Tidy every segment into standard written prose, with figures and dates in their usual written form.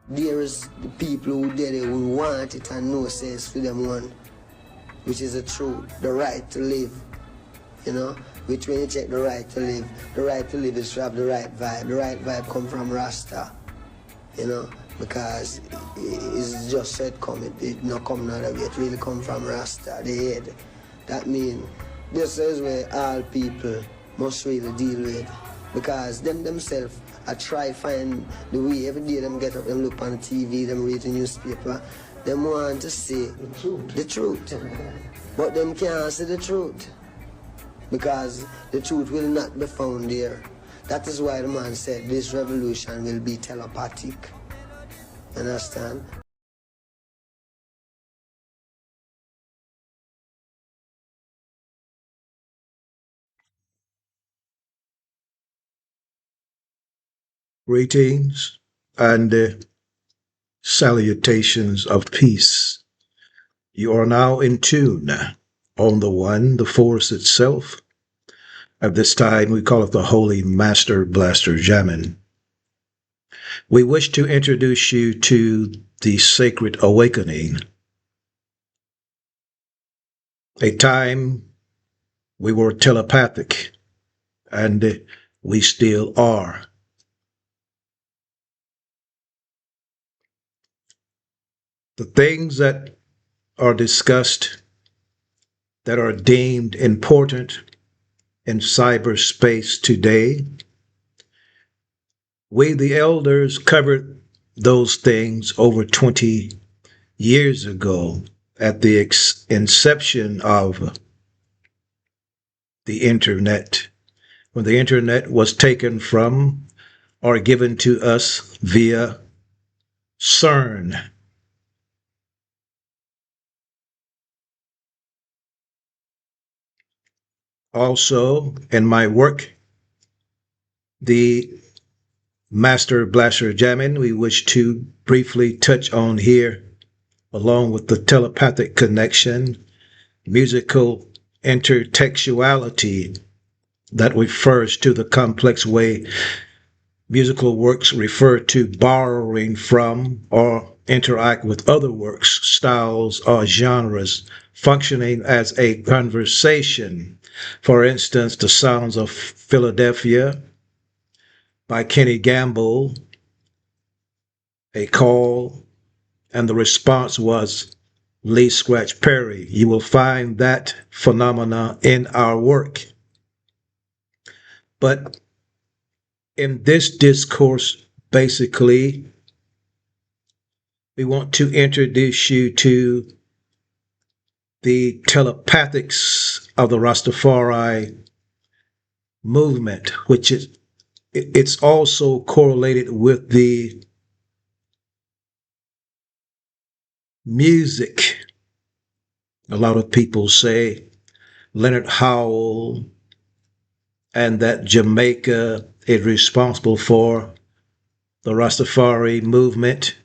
there is the people who did it who want it and know says for them one, which is the truth, the right to live, you know. Which when you check the right to live is to have the right vibe. The right vibe come from Rasta, you know, because it's just said come, it not come another way, it really come from Rasta, the head. That means this is where all people must really deal with, because them themselves I try find the way. Every day them get up, them look on the TV, them read the newspaper, them want to see the truth. But them can't see the truth, because the truth will not be found there. That is why the man said this revolution will be telepathic. Understand? Greetings and salutations of peace. You are now in tune on the One, the Force itself. At this time, we call it the Holy Master Blaster Jamming. We wish to introduce you to the Sacred Awakening, a time we were telepathic, and we still are. The things that are discussed that are deemed important in cyberspace today, we, the elders, covered those things over 20 years ago at the inception of the internet, when the internet was taken from or given to us via CERN. Also, in my work, the Master Blaster Jamming, we wish to briefly touch on here, along with the telepathic connection, musical intertextuality that refers to the complex way musical works refer to borrowing from or interact with other works, styles, or genres, functioning as a conversation. For instance, the Sounds of Philadelphia by Kenny Gamble, a call, and the response was Lee Scratch Perry. You will find that phenomena in our work. But in this discourse, basically, we want to introduce you to the telepathics of the Rastafari movement, which is it's also correlated with the music. A lot of people say Leonard Howell and that Jamaica is responsible for the Rastafari movement.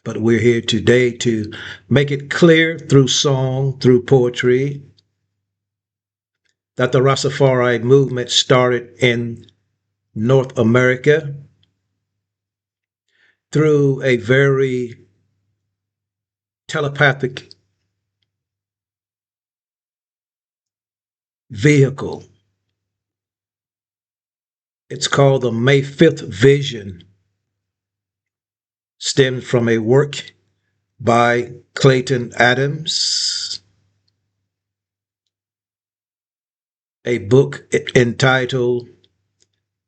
But we're here today to make it clear through song, through poetry, that the Rastafari movement started in North America through a very telepathic vehicle. It's called the May 5th Vision, stemmed from a work by Clayton Adams, a book entitled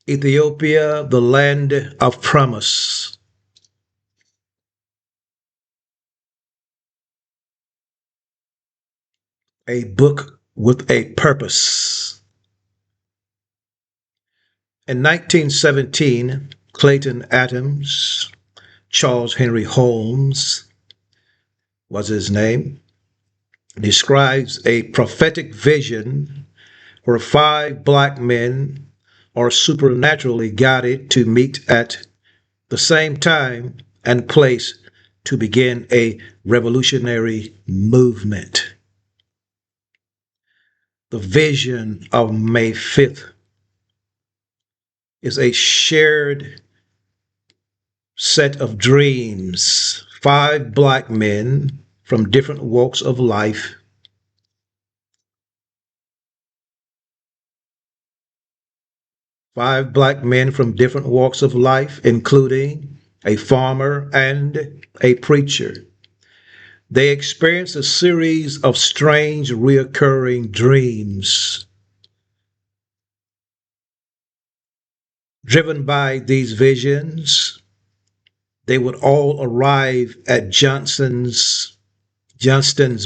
Ethiopia, the Land of Promise. A book with a purpose. In 1917, Clayton Adams, Charles Henry Holmes was his name, describes a prophetic vision where 5 black men are supernaturally guided to meet at the same time and place to begin a revolutionary movement. The vision of May 5th is a shared set of dreams. 5 black men from different walks of life. Five black men from different walks of life, including a farmer and a preacher. They experience a series of strange, reoccurring dreams. Driven by these visions, they would all arrive at Johnston's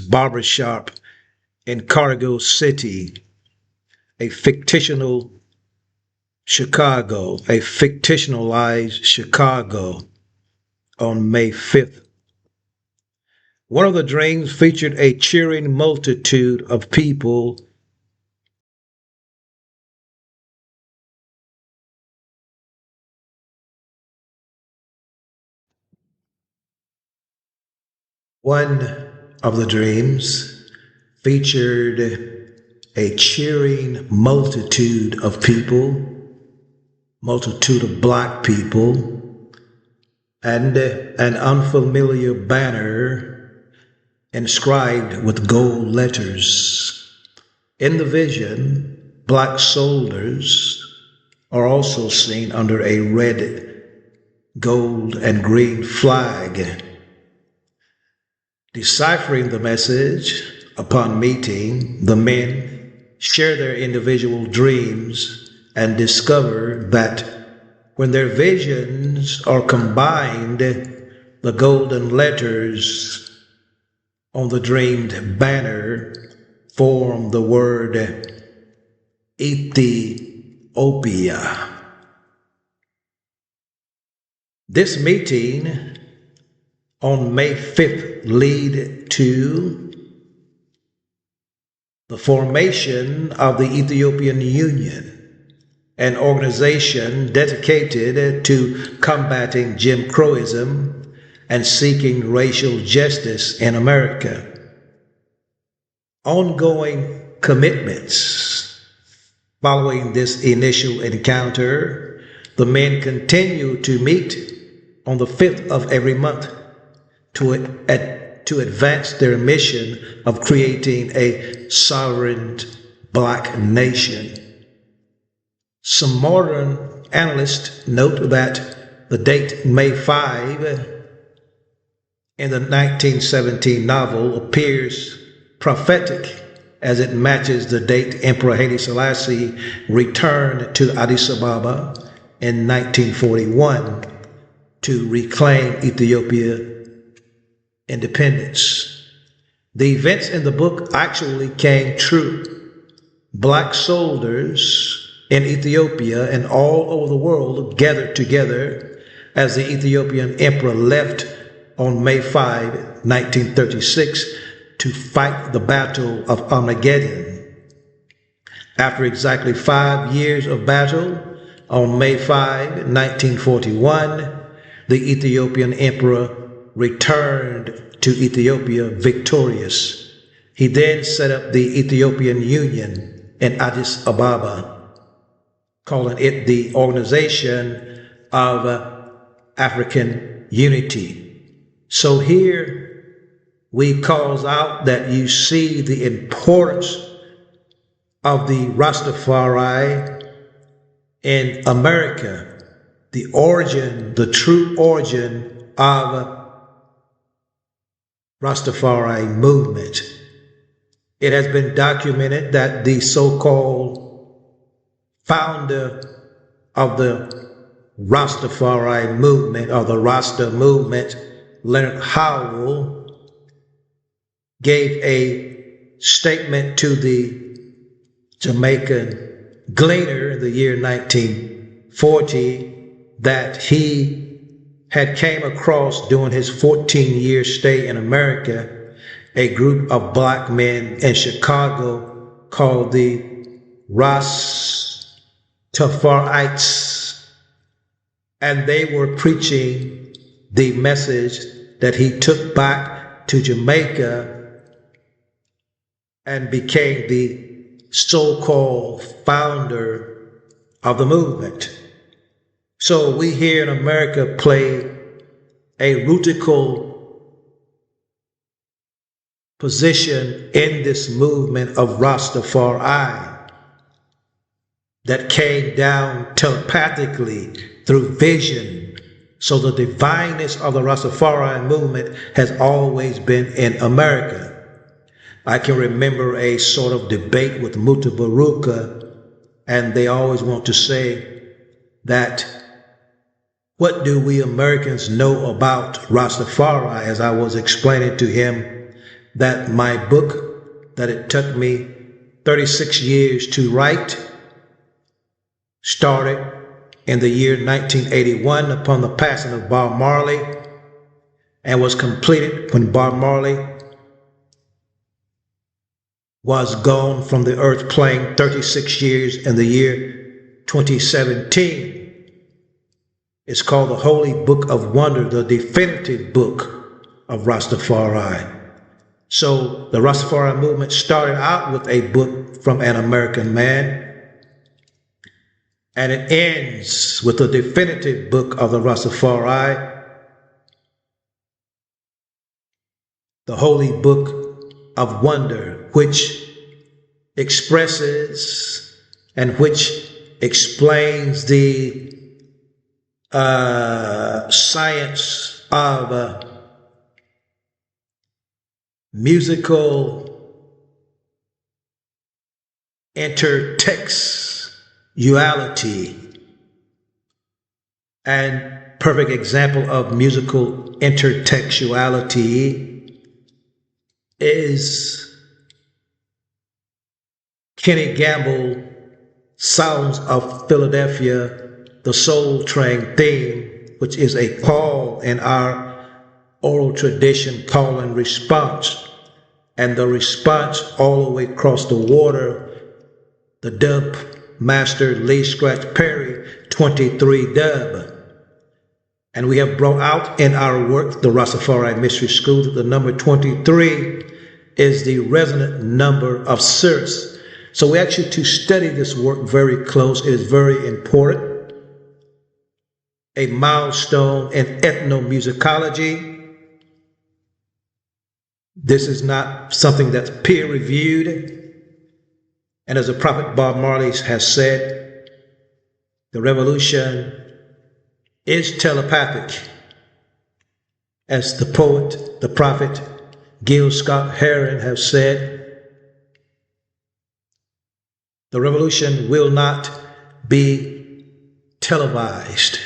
barbershop in Cargo City, a fictionalized Chicago on May 5th. One of the dreams featured a cheering multitude of people One of the dreams featured a cheering multitude of people, multitude of black people, and an unfamiliar banner inscribed with gold letters. In the vision, black soldiers are also seen under a red, gold, and green flag. Deciphering the message, upon meeting, the men share their individual dreams and discover that when their visions are combined, the golden letters on the dreamed banner form the word Ethiopia. This meeting on May 5th led to the formation of the Ethiopian Union, an organization dedicated to combating Jim Crowism and seeking racial justice in America. Ongoing commitments. Following this initial encounter, the men continue to meet on the 5th of every month to advance their mission of creating a sovereign black nation. Some modern analysts note that the date May 5 in the 1917 novel appears prophetic as it matches the date Emperor Haile Selassie returned to Addis Ababa in 1941 to reclaim Ethiopia independence. The events in the book actually came true. Black soldiers in Ethiopia and all over the world gathered together as the Ethiopian emperor left on May 5, 1936, to fight the Battle of Armageddon. After exactly 5 years of battle, on May 5, 1941, the Ethiopian emperor returned to Ethiopia victorious. He then set up the Ethiopian Union in Addis Ababa, calling it the Organization of African Unity. So here we calls out that you see the importance of the Rastafari in America, the origin, the true origin of Rastafari movement. It has been documented that the so-called founder of the Rastafari movement, or the Rasta movement, Leonard Howell, gave a statement to the Jamaican Gleaner in the year 1940 that he had came across during his 14-year stay in America a group of black men in Chicago called the Rastafarites, and they were preaching the message that he took back to Jamaica and became the so-called founder of the movement. So we here in America play a rootical position in this movement of Rastafari that came down telepathically through vision. So the divineness of the Rastafari movement has always been in America. I can remember a sort of debate with Mutabaruka, and they always want to say that, what do we Americans know about Rastafari? As I was explaining to him that my book, that it took me 36 years to write, started in the year 1981 upon the passing of Bob Marley, and was completed when Bob Marley was gone from the earth plane 36 years in the year 2017. It's called the Holy Book of Wonder, the definitive book of Rastafari. So the Rastafari movement started out with a book from an American man, and it ends with the definitive book of the Rastafari, the Holy Book of Wonder, which expresses and which explains the science of musical intertextuality. And perfect example of musical intertextuality is Kenny Gamble, Sounds of Philadelphia, the Soul Train theme, which is a call in our oral tradition, call and response. And the response all the way across the water, the dub master Lee Scratch Perry, 23 dub. And we have brought out in our work, the Rastafari Mystery School, that the number 23 is the resonant number of Sirius. So we actually to study this work very close. It is very important. A milestone in ethnomusicology. This is not something that's peer-reviewed. And as the prophet Bob Marley has said, the revolution is telepathic. As the poet, the prophet, Gil Scott-Heron has said, the revolution will not be televised.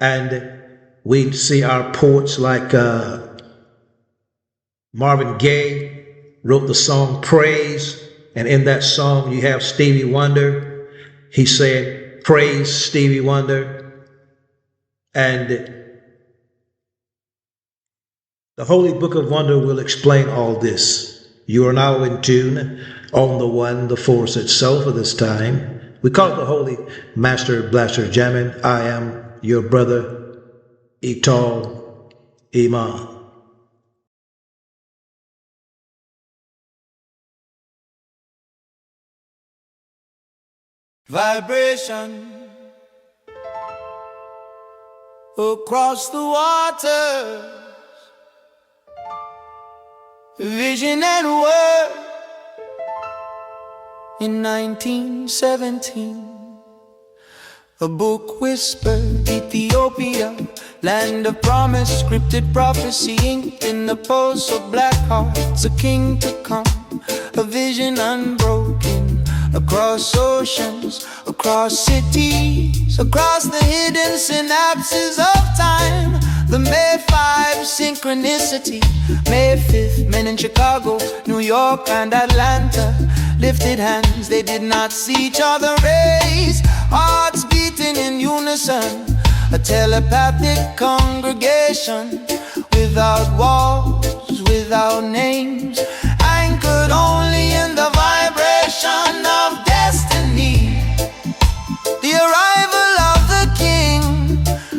And we see our poets like Marvin Gaye wrote the song Praise, and in that song you have Stevie Wonder. He said, praise Stevie Wonder. And the Holy Book of Wonder will explain all this. You are now in tune on the One, the Force itself at this time. We call it the Holy Master Blaster Jamming. I am your brother, Etal Iman. Vibration across the waters, vision and word. In 1917, a book whispered Ethiopia, land of promise, scripted prophecy, inked in the pulse of black hearts, a king to come, a vision unbroken, across oceans, across cities, across the hidden synapses of time. The May 5 synchronicity, May 5th, men in Chicago, New York and Atlanta lifted hands, they did not see each other raise, hearts beating in unison, a telepathic congregation, without walls, without names, anchored only in the vibration of destiny. The arrival of the king,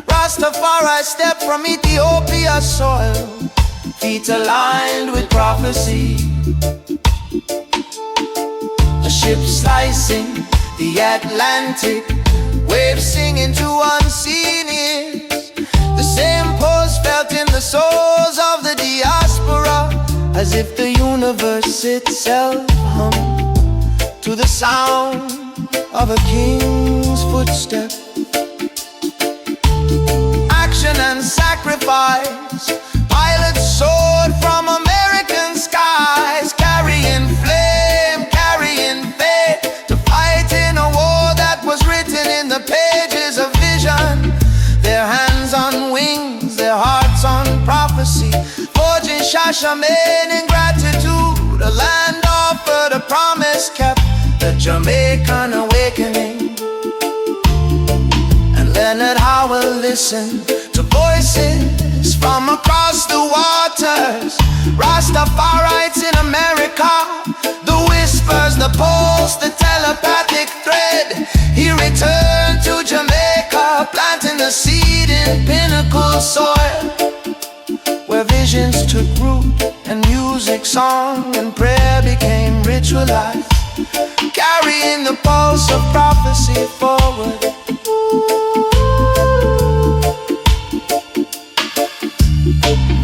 Rastafari stepped from Ethiopia soil, feet aligned with prophecy. A ship slicing the Atlantic, waves singing to unseen ears. The same pulse felt souls of the diaspora, as if the universe itself hummed to the sound of a king's footstep. Action and sacrifice, pilots soared from American skies, carrying flame, carrying faith, to fight in a war that was written in the pages of vision. Their hands on wings, their hearts on prophecy, forging Shashamane in gratitude. A land offered, a promise kept, the Jamaican awakening. And Leonard Howell listened to voices from across the waters. Rastafarites in America, the whispers, the pulse, the telepathic thread. He returned to Jamaica, planting the seed in pinnacle soil, where visions took root and music, song, and prayer became ritualized, carrying the pulse of prophecy forward.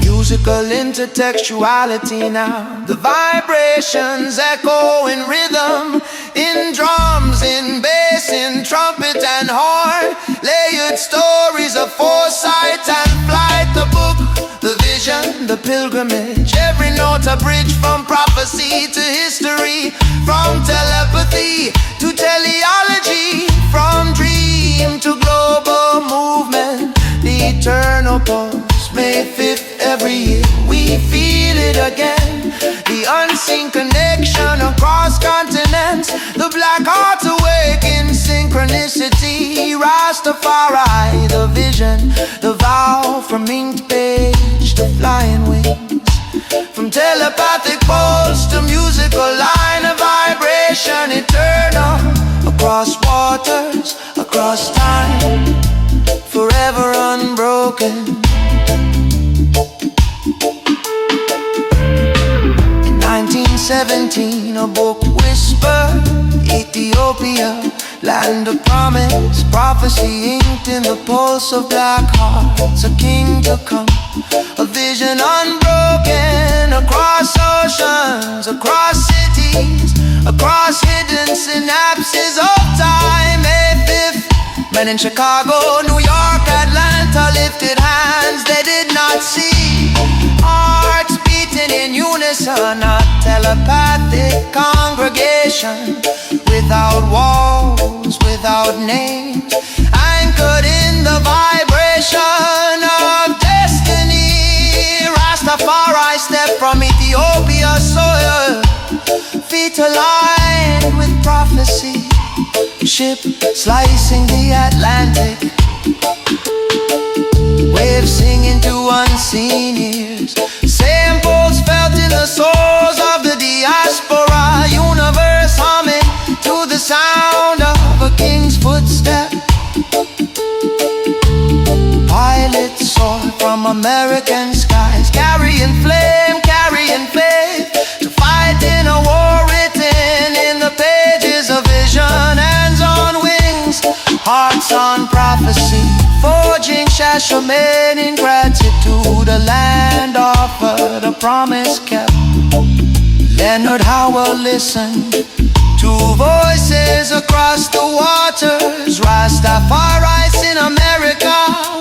Musical intertextuality now, the vibrations echo in rhythm, in drums, in bass, in trumpet and horn. Layered stories of foresight and flight, the book, the vision, the pilgrimage. Every note a bridge from prophecy to history, from telepathy to teleology, from dream to global movement. The eternal pulse, May 5th every year, we feel it again. The unseen connection across continents, the black heart awake in synchronicity. Rastafari, the vision, the vow, from inked page to flying wings, from telepathic pulse to musical line of vibration eternal, across waters, across time, forever unbroken. In 1917, a book whispered, Ethiopia, land of promise, prophecy inked in the pulse of black hearts. A king to come, a vision unbroken, across oceans, across cities, across hidden synapses of time. May 5th, men in Chicago, New York, Atlanta lifted hands they did not see. Hearts beating in unison, a telepathic congregation, without walls, without names, anchored in the vibration of destiny. Rastafari stepped from Ethiopia's soil, feet aligned with prophecy, ship slicing the Atlantic, waves singing to unseen ears, samples felt in the souls of the diaspora, universe humming to the sound of a king's footstep. Pilots soar from American skies, carrying flame, carrying faith, to fight in a war written in the pages of vision. Hands on wings, hearts on prophecy, forging Shashamane in gratitude. A land offered, a promise kept. Leonard Howell listened to voices across the waters. Rastafarites in America,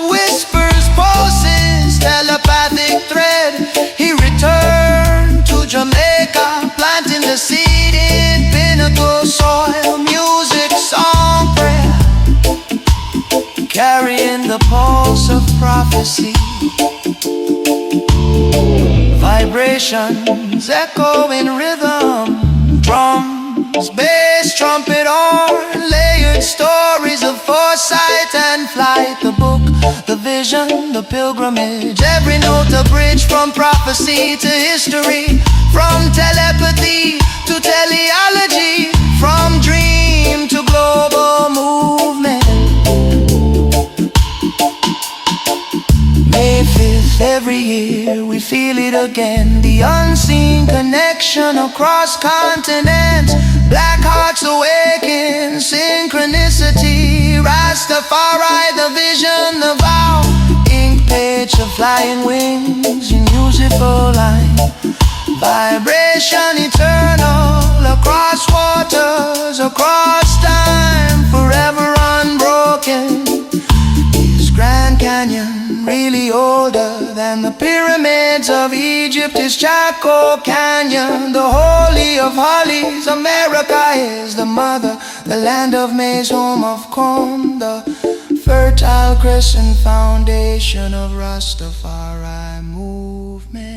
whispers, pulses, telepathic thread. He returned to Jamaica, planting the seed in pinnacle soil, music, song, prayer, carrying the pulse of prophecy. Vibrations echo in rhythm, drums, bass, trumpet, horn, layered stories of foresight and flight. The book, the vision, the pilgrimage, every note a bridge from prophecy to history, from telepathy to teleology, from dream to global movement. May 5th every year, we feel it again. The unseen connection across continents, black hearts awaken, synchronicity. Rastafari, the vision, the vow, ink page of flying wings in musical line, vibration eternal across waters, across time, forever unbroken. Is Grand Canyon really older than the pyramids of Egypt? Is Chaco Canyon the holy of holies? America is the mother, the land of maize, home of corn, the fertile crescent foundation of Rastafari movement.